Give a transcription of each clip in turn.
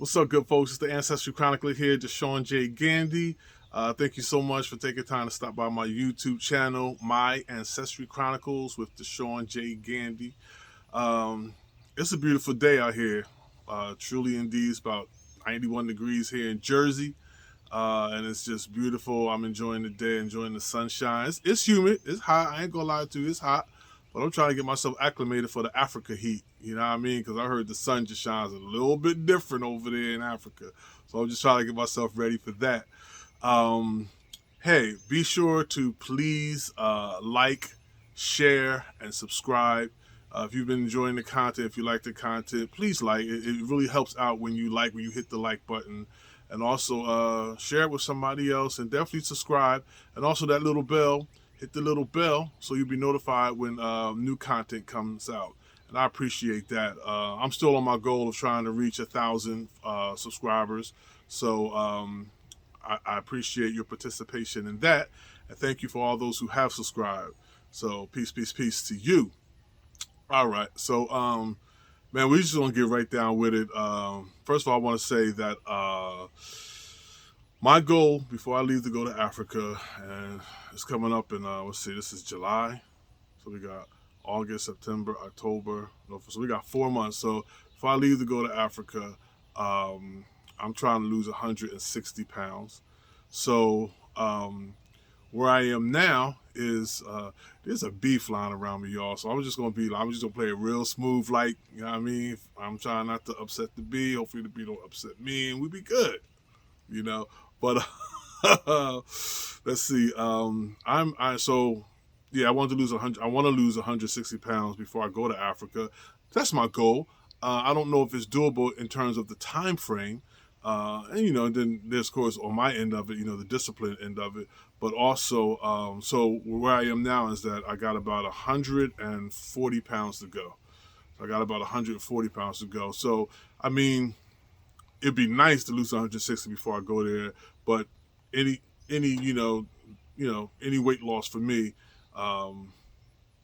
What's up, good folks? It's the Ancestry Chronicler here, Deshaun J. Gandy. Thank you so much for taking time to stop by my YouTube channel, My Ancestry Chronicles with Deshaun J. Gandy. It's a beautiful day out here. Truly indeed, it's about 91 degrees here in Jersey. And it's just beautiful. I'm enjoying the day, enjoying the sunshine. It's humid. It's hot. I ain't gonna lie to you. It's hot. But I'm trying to get myself acclimated for the Africa heat. You know what I mean? Because I heard the sun just shines a little bit different over there in Africa. So I'm just trying to get myself ready for that. Hey, be sure to please like, share, and subscribe. If you've been enjoying the content, if you like the content, please like. It really helps out when you hit the like button. And also share it with somebody else, and definitely subscribe. And also that little bell. Hit the little bell so you'll be notified when new content comes out. And I appreciate that. I'm still on my goal of trying to reach 1,000 subscribers. So I appreciate your participation in that. And thank you for all those who have subscribed. So peace, peace, peace to you. All right. So, man, we just going to get right down with it. First of all, I want to say that my goal before I leave to go to Africa, and it's coming up in, let's see, this is July. So we got August, September, October. So we got 4 months. So if I leave to go to Africa, I'm trying to lose 160 pounds. So where I am now is there's a bee flying around me, y'all. So I'm just gonna play it real smooth, like, you know what I mean? I'm trying not to upset the bee. Hopefully the bee don't upset me, and we be good, you know. But let's see. I want to lose 100. I want to lose 160 pounds before I go to Africa. That's my goal. I don't know if it's doable in terms of the time frame. And then there's, of course, on my end of it, the discipline end of it. But also, so where I am now is that I got about 140 pounds to go. So I got about 140 pounds to go. So, I mean, it'd be nice to lose 160 before I go there. But any weight loss for me,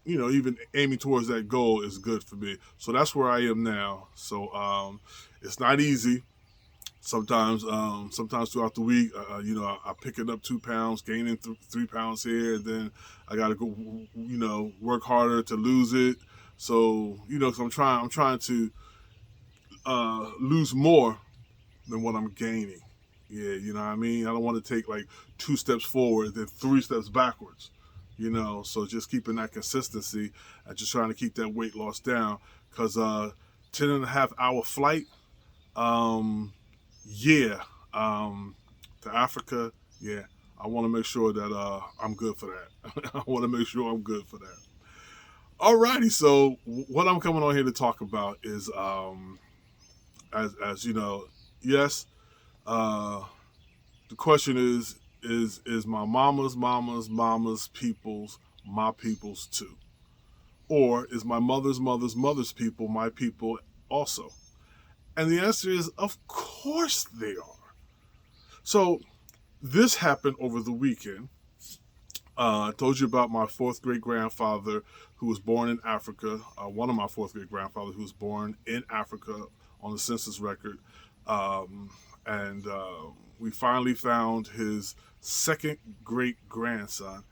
even aiming towards that goal is good for me. So that's where I am now. So it's not easy. Sometimes throughout the week, I pick it up 2 pounds, gaining 3 pounds here, and then I got to go, work harder to lose it. So, cause I'm trying to lose more than what I'm gaining. Yeah, you know what I mean? I don't want to take like 2 steps forward, then 3 steps backwards. So just keeping that consistency and just trying to keep that weight loss down. Cause 10.5-hour flight, to Africa, yeah, I want to make sure that I'm good for that. I want to make sure I'm good for that. Alrighty, so what I'm coming on here to talk about is, as you know, yes, the question is my mama's people's my people's too? Or is my mother's people my people also? And the answer is, of course they are. So this happened over the weekend. I told you about my 4th great grandfather who was born in Africa. One of my 4th great grandfathers who was born in Africa on the census record. And we finally found his 2nd great grandson,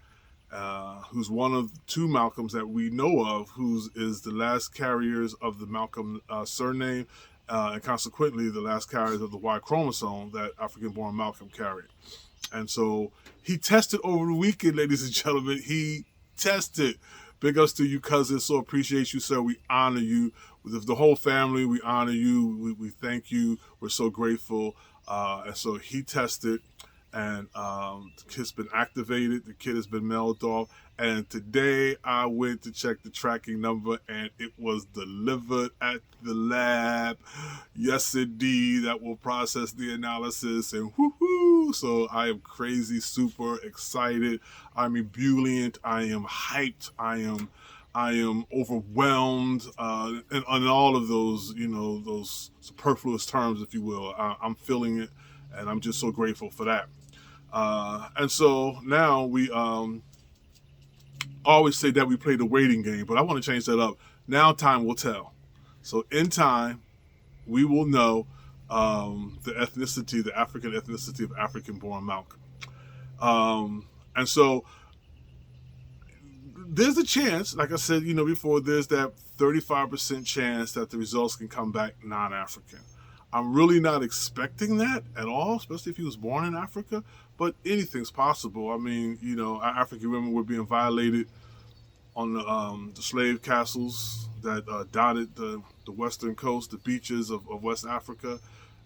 who's one of 2 Malcolms that we know of, who is the last carriers of the Malcolm surname, and consequently the last carriers of the Y chromosome that African-born Malcolm carried. And so he tested over the weekend, ladies and gentlemen. He tested. Big ups to you, cousin. So appreciate you, sir. We honor you. With the whole family, we honor you. We thank you. We're so grateful. And so he tested, and the kid's been activated. The kid has been mailed off. And today I went to check the tracking number, and it was delivered at the lab. Yes, indeed. That will process the analysis, and woohoo! So I am crazy, super excited. I'm ebullient. I am hyped. I am overwhelmed, and all of those, those superfluous terms, if you will. I'm feeling it, and I'm just so grateful for that. And so now we always say that we play the waiting game, but I want to change that up. Now time will tell. So in time, we will know the ethnicity, the African ethnicity of African-born Malcolm. And so there's a chance, like I said, before, there's that 35% chance that the results can come back non-African. I'm really not expecting that at all, especially if he was born in Africa, but anything's possible. I mean, African women were being violated on the slave castles that dotted the western coast, the beaches of West Africa,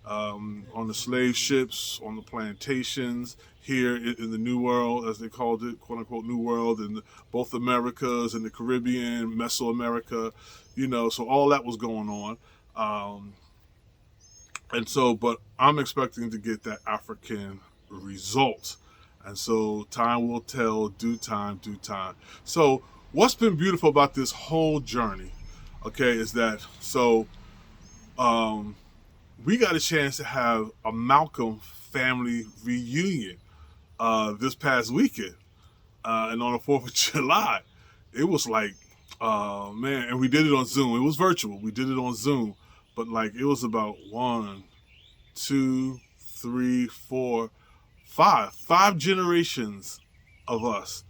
on the slave ships, on the plantations, here in the New World, as they called it, quote unquote New World, in both Americas and the Caribbean, Mesoamerica, so all that was going on. And so, but I'm expecting to get that African result. And so time will tell, due time, due time. So what's been beautiful about this whole journey, okay, is that, we got a chance to have a Malcolm family reunion this past weekend. And on the 4th of July, it was like, man, and we did it on Zoom. It was virtual. We did it on Zoom. But like, it was about 1, 2, 3, 4, 5 generations of us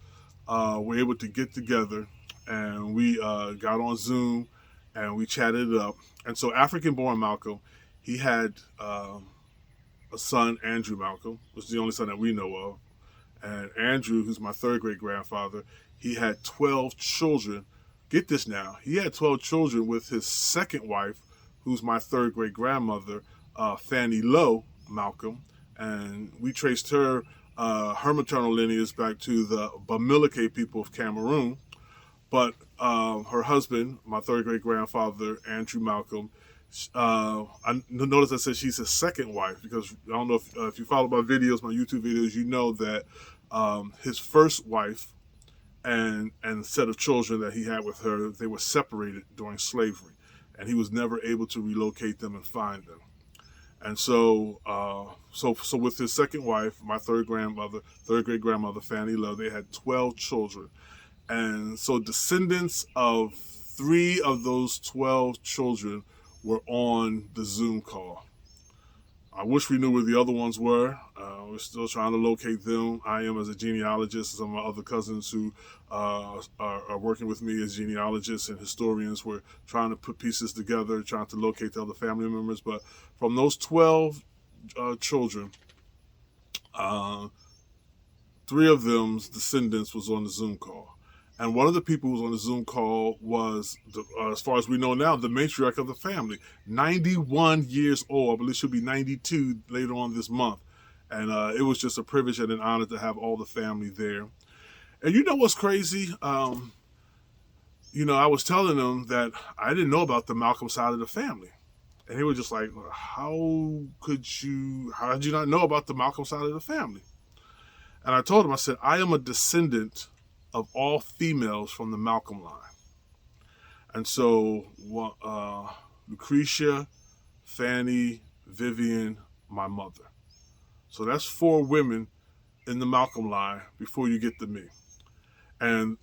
were able to get together, and we got on Zoom and we chatted it up. And so African-born Malcolm, he had a son, Andrew Malcolm, which is the only son that we know of. And Andrew, who's my third great grandfather, he had 12 children. Get this now. He had 12 children with his second wife, who's my third great grandmother, Fannie Lowe Malcolm. And we traced her maternal lineage back to the Bamileke people of Cameroon. But her husband, my third great grandfather, Andrew Malcolm, I notice I said she's his second wife, because I don't know if you follow my videos, my YouTube videos, you know that his first wife and set of children that he had with her, they were separated during slavery, and he was never able to relocate them and find them. And so with his second wife, my third great grandmother, Fannie Lowe, they had 12 children. And so descendants of 3 of those 12 children were on the Zoom call. I wish we knew where the other ones were. We're still trying to locate them. I am as a genealogist. Some of my other cousins who are working with me as genealogists and historians, we're trying to put pieces together, trying to locate the other family members. But from those 12 children, 3 of them's descendants was on the Zoom call. And one of the people who was on the Zoom call was, as far as we know now, the matriarch of the family, 91 years old. I believe she'll be 92 later on this month. And it was just a privilege and an honor to have all the family there. And you know what's crazy? I was telling them that I didn't know about the Malcolm side of the family. And they were just like, how did you not know about the Malcolm side of the family? And I told them, I said, I am a descendant of all females from the Malcolm line. And so Lucretia, Fannie, Vivian, my mother. So that's 4 women in the Malcolm line before you get to me. And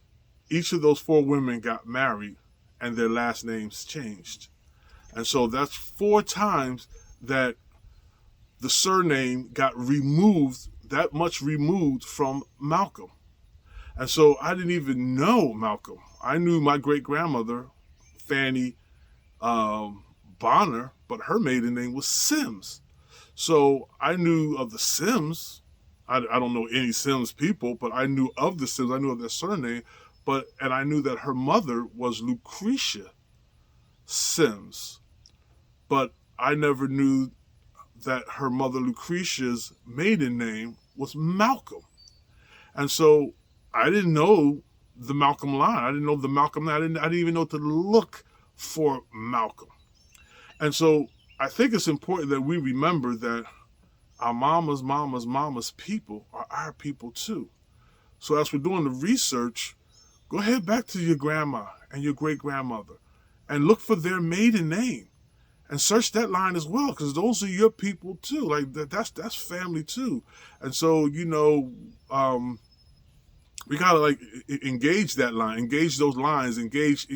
each of those 4 women got married and their last names changed. And so that's 4 times that the surname got removed, that much removed from Malcolm. And so I didn't even know Malcolm. I knew my great-grandmother, Fannie Bonner, but her maiden name was Sims. So I knew of the Sims. I don't know any Sims people, but I knew of the Sims. I knew of their surname. And I knew that her mother was Lucretia Sims. But I never knew that her mother Lucretia's maiden name was Malcolm. And so I didn't know the Malcolm line. I didn't know the Malcolm line. I didn't even know to look for Malcolm. And so I think it's important that we remember that our mama's people are our people too. So as we're doing the research, go ahead back to your grandma and your great-grandmother and look for their maiden name and search that line as well, because those are your people too. Like that's family too. And so, we gotta engage that line, engage those lines, engage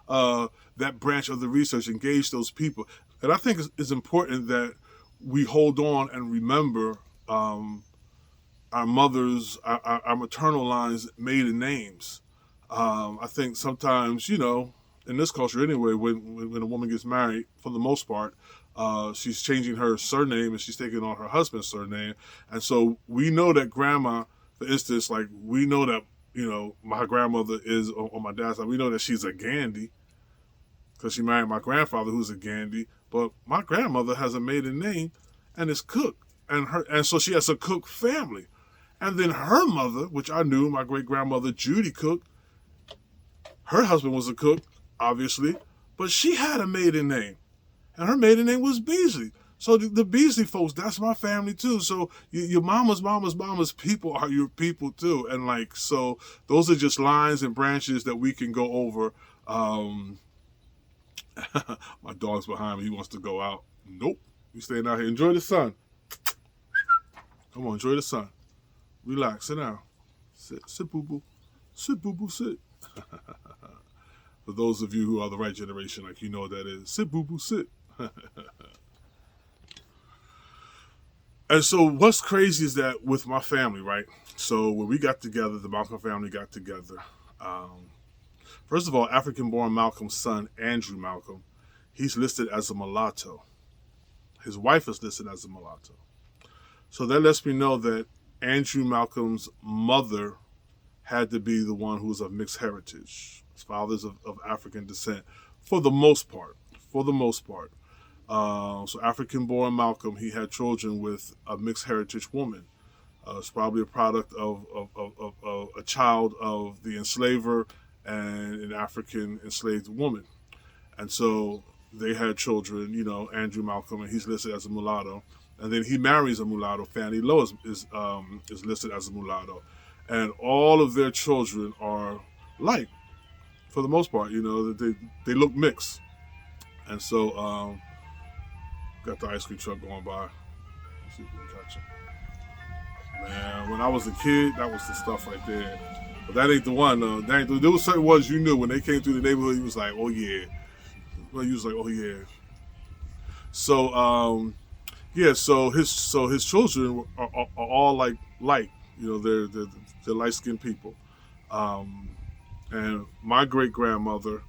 that branch of the research, engage those people. And I think it's important that we hold on and remember our mothers, our maternal lines, maiden names. I think sometimes, in this culture anyway, when a woman gets married, for the most part, she's changing her surname and she's taking on her husband's surname. And so we know that grandma, for instance, like we know that, my grandmother is on my dad's side, we know that she's a Gandhi because she married my grandfather who's a Gandhi. But my grandmother has a maiden name and is Cook. And so she has a Cook family. And then her mother, which I knew, my great-grandmother Judy Cook, her husband was a cook, obviously, but she had a maiden name. And her maiden name was Beasley. So the Beasley folks, that's my family too. So your mama's people are your people too. And so those are just lines and branches that we can go over. My dog's behind me. He wants to go out. Nope. We staying out here. Enjoy the sun. Come on, enjoy the sun. Relax, sit down. Sit, boo-boo. Sit, boo-boo, sit. For those of you who are the right generation, you know what that is. Sit, boo-boo, sit. And so what's crazy is that with my family, right? So when we got together, the Malcolm family got together. First of all, African-born Malcolm's son, Andrew Malcolm, he's listed as a mulatto. His wife is listed as a mulatto. So that lets me know that Andrew Malcolm's mother had to be the one who was of mixed heritage. His father's of African descent, for the most part. So African-born Malcolm, he had children with a mixed heritage woman. It's probably a product of a child of the enslaver and an African enslaved woman. And so they had children, Andrew Malcolm, and he's listed as a mulatto. And then he marries a mulatto. Fannie Lou is listed as a mulatto. And all of their children are light, for the most part. They look mixed. And so, got the ice cream truck going by. Let's see if we can catch him. Man, when I was a kid, that was the stuff right there. But that ain't the one. There was certain ones you knew when they came through the neighborhood. You was like, oh yeah. Well, you was like, oh yeah. So, so his children are all like light. They're light skinned people. And my great grandmother,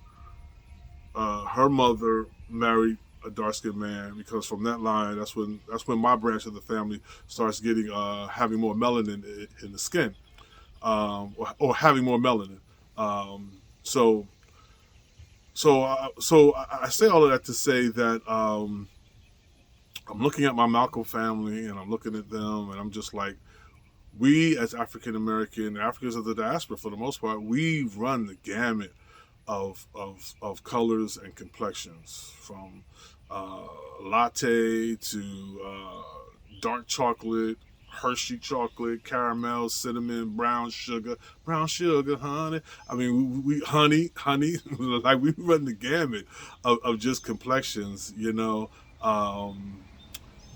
her mother married a dark skinned man, because from that line, that's when my branch of the family starts getting having more melanin in the skin, or having more melanin. So I say all of that to say that I'm looking at my Malcolm family and I'm looking at them and I'm just like, we as African American, Africans of the diaspora for the most part, we run the gamut of colors and complexions, from latte to dark chocolate, Hershey chocolate, caramel, cinnamon, brown sugar, honey. I mean, we honey, like we run the gamut of just complexions,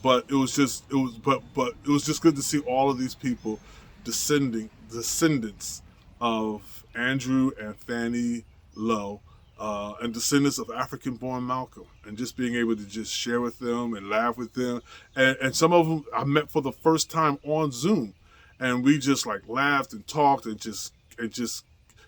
But it was just good to see all of these people descendants of Andrew and Fannie Lou, and descendants of African-born Malcolm, and just being able to just share with them and laugh with them. And some of them I met for the first time on Zoom, and we just laughed and talked and just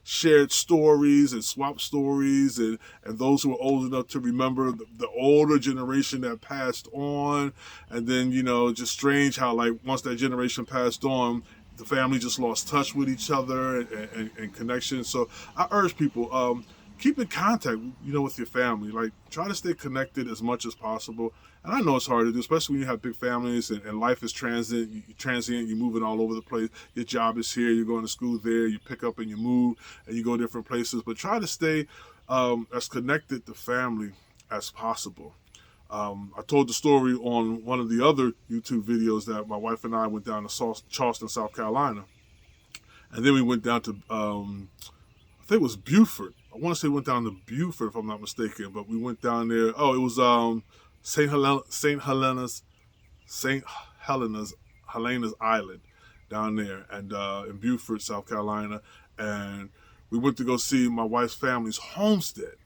shared stories and swapped stories, and those who were old enough to remember the older generation that passed on. And then, just strange how once that generation passed on, the family just lost touch with each other and connection. So I urge people, keep in contact, with your family. Try to stay connected as much as possible. And I know it's hard to do, especially when you have big families and life is transient. You're moving all over the place. Your job is here. You're going to school there. You pick up and you move and you go different places. But try to stay as connected to family as possible. I told the story on one of the other YouTube videos that my wife and I went down to Charleston, South Carolina. And then we went down to, I think it was Beaufort. I want to say we went down to Beaufort, if I'm not mistaken. But we went down there. Oh, it was St. Helena's Island down there, and in Beaufort, South Carolina. And we went to go see my wife's family's homestead.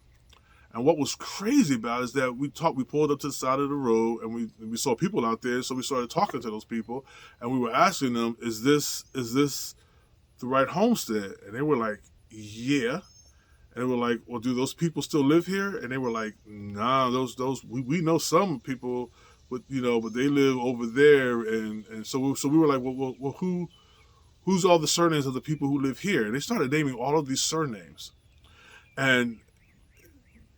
And what was crazy about it is that we pulled up to the side of the road, and we saw people out there. So we started talking to those people, and we were asking them, is this the right homestead? And they were like, yeah. And they were like, well, do those people still live here? And they were like, nah, we know some people, but they live over there. And so we were like, well, who's all the surnames of the people who live here? And they started naming all of these surnames,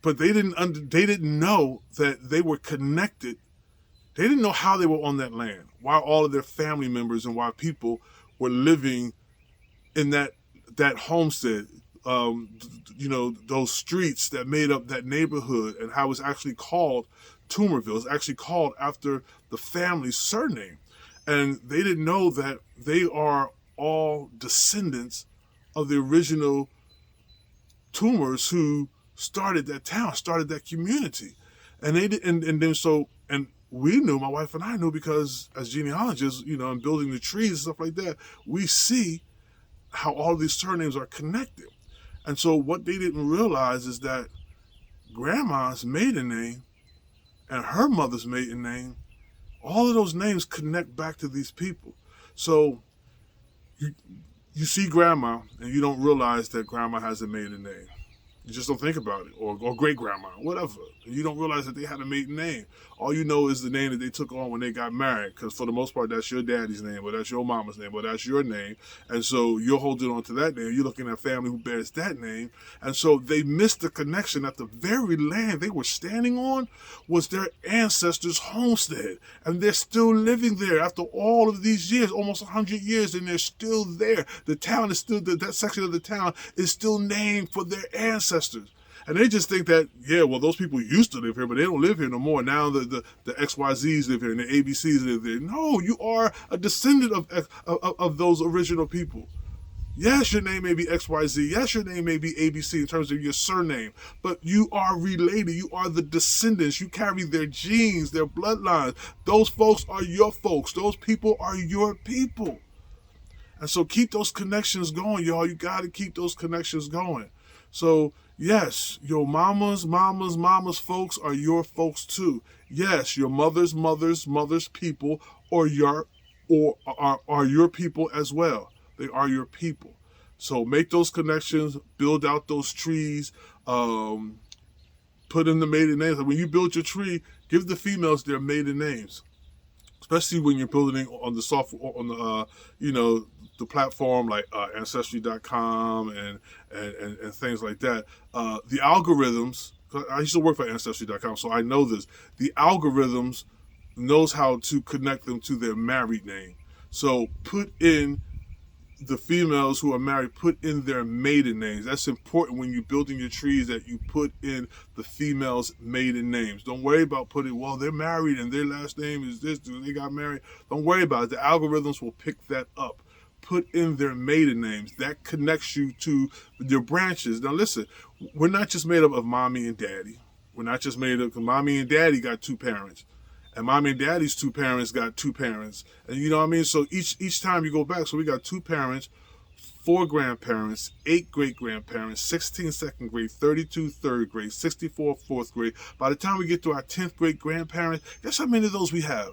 but they didn't know that they were connected. They didn't know how they were on that land, why all of their family members and why people were living in that homestead. Those streets that made up that neighborhood, and how it's actually called Toomerville. It's actually called after the family's surname. And they didn't know that they are all descendants of the original Toomers who started that town, started that community. And they did, and we knew, my wife and I knew, because as genealogists, and building the trees and stuff like that, we see how all these surnames are connected. And so what they didn't realize is that grandma's maiden name and her mother's maiden name, all of those names connect back to these people. So you see grandma and you don't realize that grandma has a maiden name. You just don't think about it, or great grandma, whatever. You don't realize that they had a maiden name. All you know is the name that they took on when they got married, because for the most part, that's your daddy's name, or that's your mama's name, or that's your name. And so you're holding on to that name. You're looking at a family who bears that name. And so they missed the connection that the very land they were standing on was their ancestors' homestead. And they're still living there after all of these years, almost 100 years, and they're still there. The town is still, that section of the town is still named for their ancestors. And they just think that, those people used to live here, but they don't live here no more. Now the XYZs live here and the ABCs live there. No, you are a descendant of those original people. Yes, your name may be XYZ. Yes, your name may be ABC in terms of your surname, but you are related. You are the descendants. You carry their genes, their bloodlines. Those folks are your folks. Those people are your people. And so keep those connections going, y'all. You got to keep those connections going. So, yes, your mama's folks are your folks too. Yes, your mother's people are your people as well. They are your people. So make those connections, build out those trees, put in the maiden names. When you build your tree, give the females their maiden names, especially when you're building on the software, on the the platform like Ancestry.com and things like that. The algorithms, I used to work for Ancestry.com, so I know this. The algorithms knows how to connect them to their married name. So put in the females who are married, put in their maiden names. That's important when you're building your trees, that you put in the females' maiden names. Don't worry about putting, they're married and their last name is this, they got married. Don't worry about it. The algorithms will pick that up. Put in their maiden names. That connects you to your branches. Now listen, we're not just made up of mommy and daddy. We're not just made up, because mommy and daddy got two parents. And mommy and daddy's two parents got two parents. And you know what I mean? So each time you go back, so we got two parents, 4 grandparents, 8 great-grandparents, 16 second grade, 32 third grade, 64 fourth grade. By the time we get to our 10th great-grandparents, guess how many of those we have?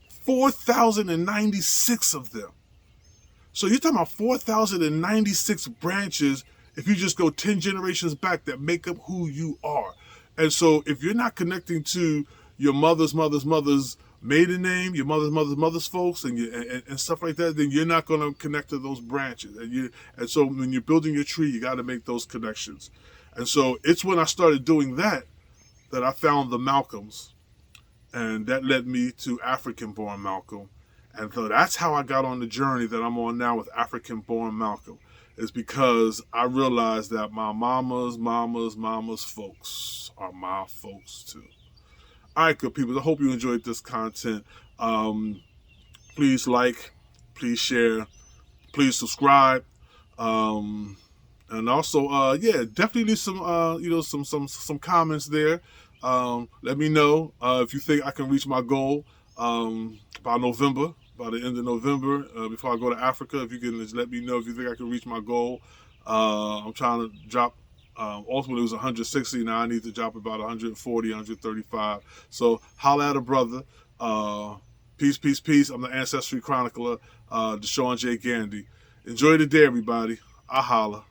4,096 of them. So you're talking about 4,096 branches if you just go 10 generations back that make up who you are. And so if you're not connecting to your mother's maiden name, your mother's folks, and stuff like that, then you're not going to connect to those branches. And so when you're building your tree, you got to make those connections. And so it's when I started doing that I found the Malcolms, and that led me to African-born Malcolm. And so that's how I got on the journey that I'm on now with African-born Malcolm, is because I realized that my mama's folks are my folks too. All right, good people. I hope you enjoyed this content. Please like, please share, please subscribe, and also, definitely leave some some comments there. Let me know if you think I can reach my goal by November, by the end of November, before I go to Africa. If you can just let me know if you think I can reach my goal. I'm trying to drop Ultimately, it was 160. Now I need to drop about 140, 135. So holla at a brother. Peace, peace, peace. I'm the Ancestry Chronicler, Deshaun J. Gandy. Enjoy the day, everybody. I holla.